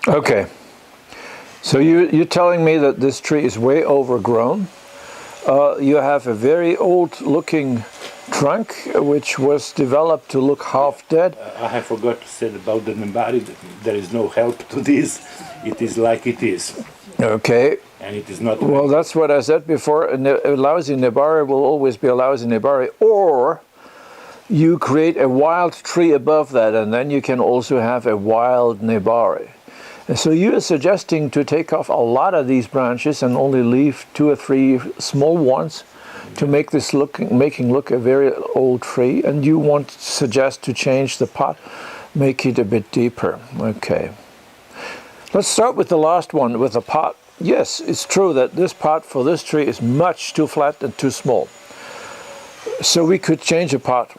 Okay, so you're telling me that this tree is way overgrown. You have a very old-looking trunk, which was developed to look half dead. I have forgot to say about the nebari. There is no help to this. It is like it is. Okay. And it is not. Well, that's what I said before. A lousy nebari will always be a lousy nebari, or you create a wild tree above that, and then you can also have a wild nebari. And so you are suggesting to take off a lot of these branches and only leave 2 or 3 small ones to make this look a very old tree, and you suggest to change the pot, make it a bit deeper. Okay. Let's start with the last one, with the pot. Yes, it's true that this pot for this tree is much too flat and too small. So we could change the pot,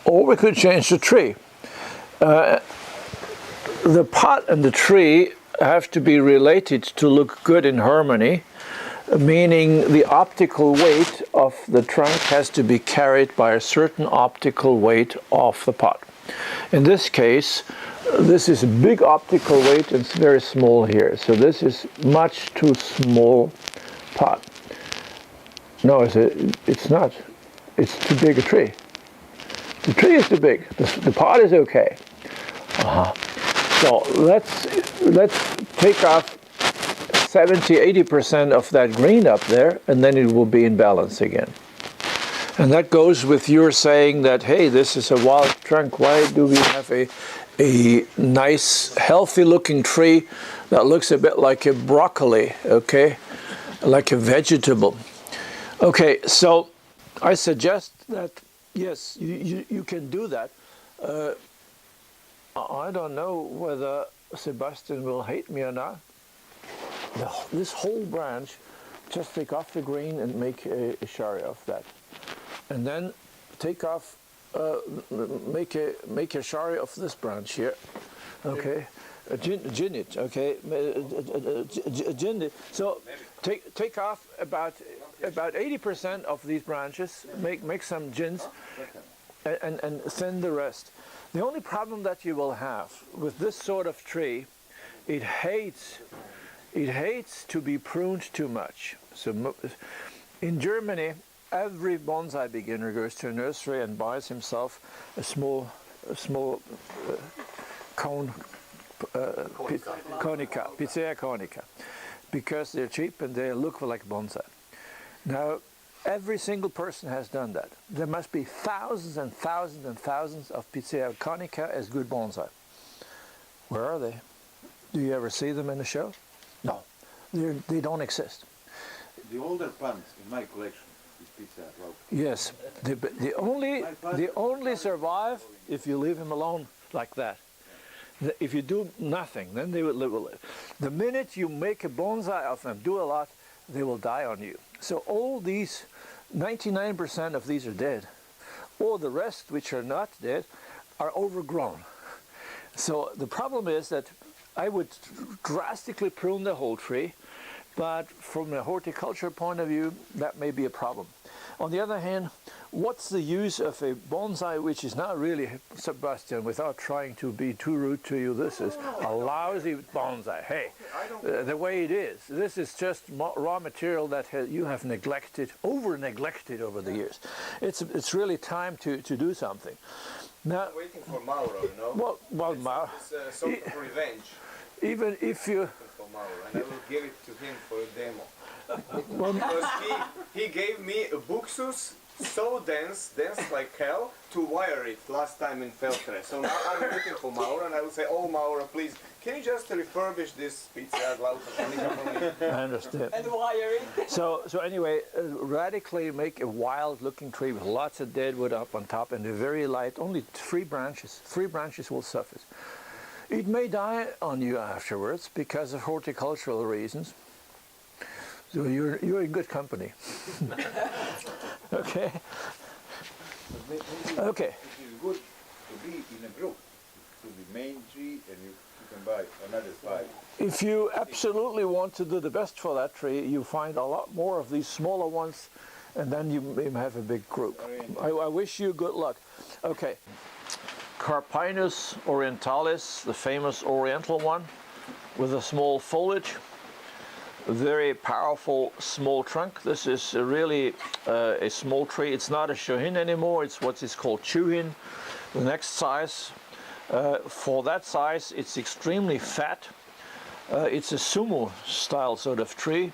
or we could change the tree. The pot and the tree have to be related to look good in harmony, meaning the optical weight of the trunk has to be carried by a certain optical weight of the pot. In this case, this is a big optical weight and it's very small here. So this is much too small pot. No, it's not. It's too big a tree. The tree is too big. The pot is okay. So let's take off 70–80% of that green up there, and then it will be in balance again. And that goes with your saying that, hey, this is a wild trunk. Why do we have a nice, healthy-looking tree that looks a bit like a broccoli, okay, like a vegetable? Okay, so I suggest that, yes, you can do that. I don't know whether Sebastian will hate me or not. This whole branch, just take off the green and make a shari of that. And then take off, make a shari of this branch here. Okay, gin it, okay, gin it. So take off about 80% of these branches, make some gins, and thin the rest. The only problem that you will have with this sort of tree, it hates to be pruned too much. So in Germany, every bonsai beginner goes to a nursery and buys himself a small cone, Conica, Picea Conica, because they're cheap and they look like bonsai. Now, every single person has done that. There must be thousands and thousands and thousands of Picea Conica as good bonsai. Where are they? Do you ever see them in the show? No, they don't exist. The older plants in my collection is Picea glauca. Yes, they only survive if you leave them alone like that. If you do nothing, then they will live. The minute you make a bonsai of them, do a lot, they will die on you. So all these, 99% of these are dead. All the rest, which are not dead, are overgrown. So the problem is that I would drastically prune the whole tree, but from a horticulture point of view, that may be a problem. On the other hand, what's the use of a bonsai which is not really, Sebastian, without trying to be too rude to you, this is a lousy bonsai. Hey, the way it is, this is just raw material that you have over-neglected over the years. It's really time to do something. Now, I'm waiting for Mauro, you know? Well, Mauro. It's sort of revenge. Even if you... For Mauro, and I will give it to him for a demo. Because he gave me a buxus so dense like hell, to wire it last time in Feltre. So now I'm waiting for Mauro, and I will say, oh Mauro, please, can you just refurbish this Picea glauca for me? I understand. And wire it. So anyway, radically make a wild-looking tree with lots of dead wood up on top and a very light, only 3 branches. 3 branches will suffice. It may die on you afterwards because of horticultural reasons. So you're in good company. Okay. Okay. It is good to be in a group, to the main tree, and you can buy another 5. If you absolutely want to do the best for that tree, you find a lot more of these smaller ones, and then you may have a big group. I wish you good luck. Okay. Carpinus orientalis, the famous oriental one. with a small foliage, a very powerful small trunk. This is really a small tree. It's not a shohin anymore, it's what is called chuhin. The next size, for that size, it's extremely fat. It's a sumo style sort of tree.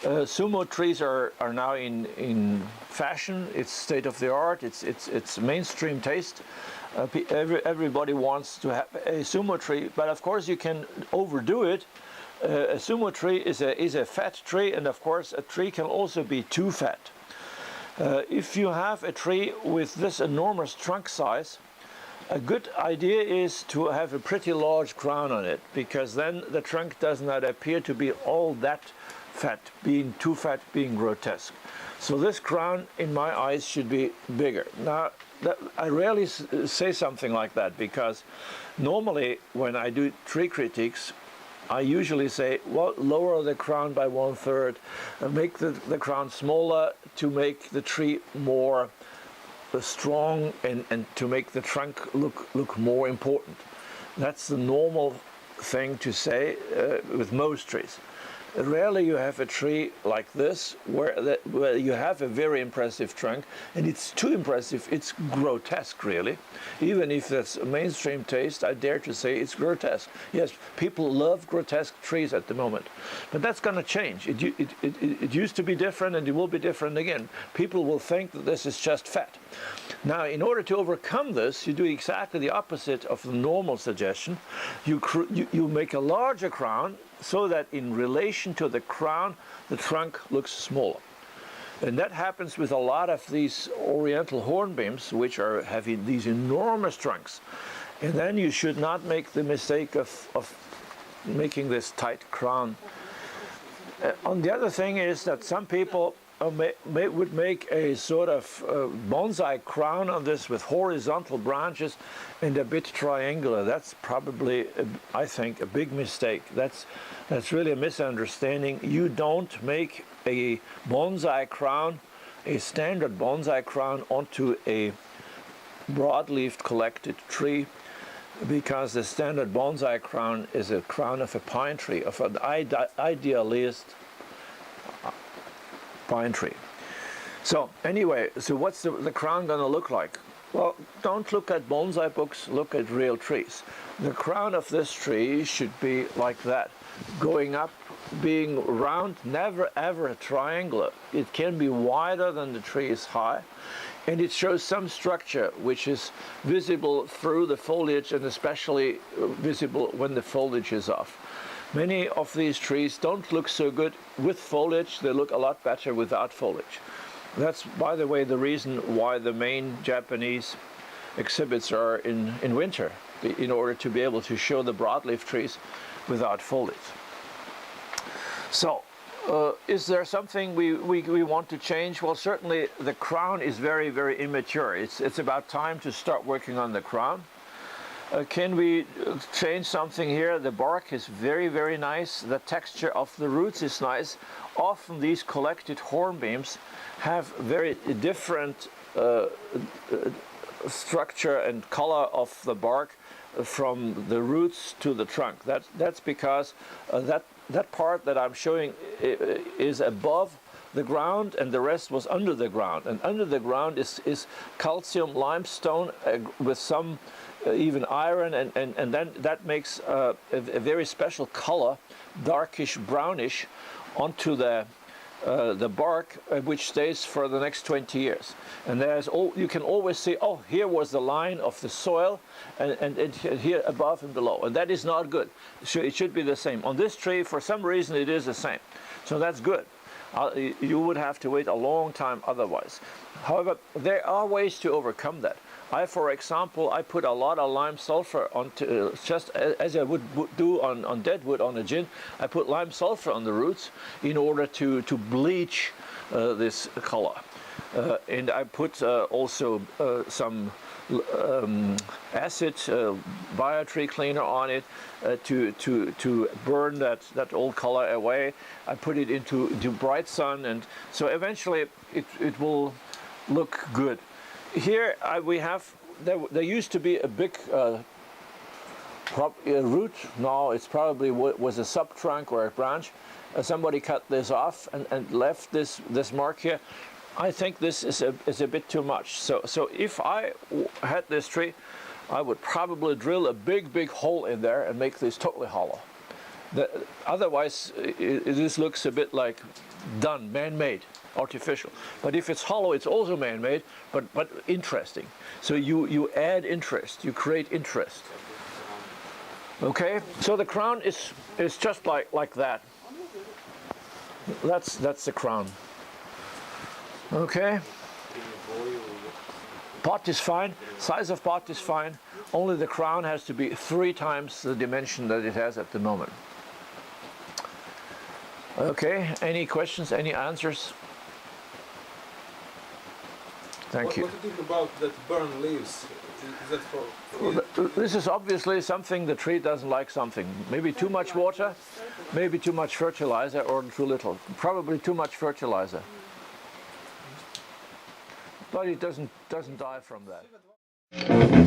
Sumo trees are now in fashion. It's state of the art. It's mainstream taste. Everybody wants to have a sumo tree, but of course you can overdo it. A sumo tree is a fat tree, and of course a tree can also be too fat. If you have a tree with this enormous trunk size, a good idea is to have a pretty large crown on it, because then the trunk does not appear to be all that fat, being too fat, being grotesque. So this crown, in my eyes, should be bigger. Now, I rarely say something like that, because normally when I do tree critiques, I usually say, well, lower the crown by 1/3, make the crown smaller to make the tree more strong and to make the trunk look more important. That's the normal thing to say with most trees. Rarely you have a tree like this where you have a very impressive trunk, and it's too impressive, it's grotesque really. Even if that's a mainstream taste, I dare to say it's grotesque. Yes, people love grotesque trees at the moment, but that's going to change. It used to be different, and it will be different again. People will think that this is just fat. Now, in order to overcome this, you do exactly the opposite of the normal suggestion. You make a larger crown, so that in relation to the crown, the trunk looks smaller. And that happens with a lot of these oriental hornbeams, which are having these enormous trunks. And then you should not make the mistake of making this tight crown. On the other thing is that some people would make a sort of bonsai crown on this with horizontal branches and a bit triangular. That's probably, I think, a big mistake. That's really a misunderstanding. You don't make a bonsai crown, a standard bonsai crown, onto a broadleaf collected tree, because the standard bonsai crown is a crown of a pine tree, of an idealist pine tree. So anyway, so what's the crown going to look like? Well, don't look at bonsai books, look at real trees. The crown of this tree should be like that, going up, being round, never ever triangular. It can be wider than the tree is high, and it shows some structure which is visible through the foliage, and especially visible when the foliage is off. Many of these trees don't look so good with foliage, they look a lot better without foliage. That's, by the way, the reason why the main Japanese exhibits are in winter, in order to be able to show the broadleaf trees without foliage. So, is there something we want to change? Well, certainly the crown is very, very immature. It's about time to start working on the crown. Can we change something here? The bark is very, very nice. The texture of the roots is nice. Often these collected hornbeams have very different structure and color of the bark from the roots to the trunk. That's because that part that I'm showing is above the ground, and the rest was under the ground. And under the ground is calcium limestone with some even iron, and then that makes a very special color, darkish brownish, onto the bark, which stays for the next 20 years. And you can always see, oh, here was the line of the soil, and here above and below, and that is not good. So it should be the same. On this tree, for some reason, it is the same. So that's good. You would have to wait a long time otherwise. However, there are ways to overcome that. For example, I put a lot of lime sulfur onto, just as I would do on dead wood on a gin. I put lime sulfur on the roots in order to bleach this color. And I put also some acid biotree cleaner on it to burn that old color away. I put it into bright sun, and so eventually it will look good. Here there used to be a big A root? No, it's probably was a sub-trunk or a branch. Somebody cut this off and left this mark here. I think this is a bit too much. So if I had this tree, I would probably drill a big hole in there and make this totally hollow. Otherwise, this looks a bit like done, man-made, artificial. But if it's hollow, it's also man-made, but interesting. So you add interest, you create interest. Okay, so the crown is just like that. That's the crown. Okay. Pot is fine. Size of pot is fine. Only the crown has to be 3 times the dimension that it has at the moment. Okay. Any questions? Any answers? Thank you. What do you think about that burn leaves? Is that for This is obviously something the tree doesn't like. Something. Maybe too much water, maybe too much fertilizer, or too little. Probably too much fertilizer. But it doesn't die from that.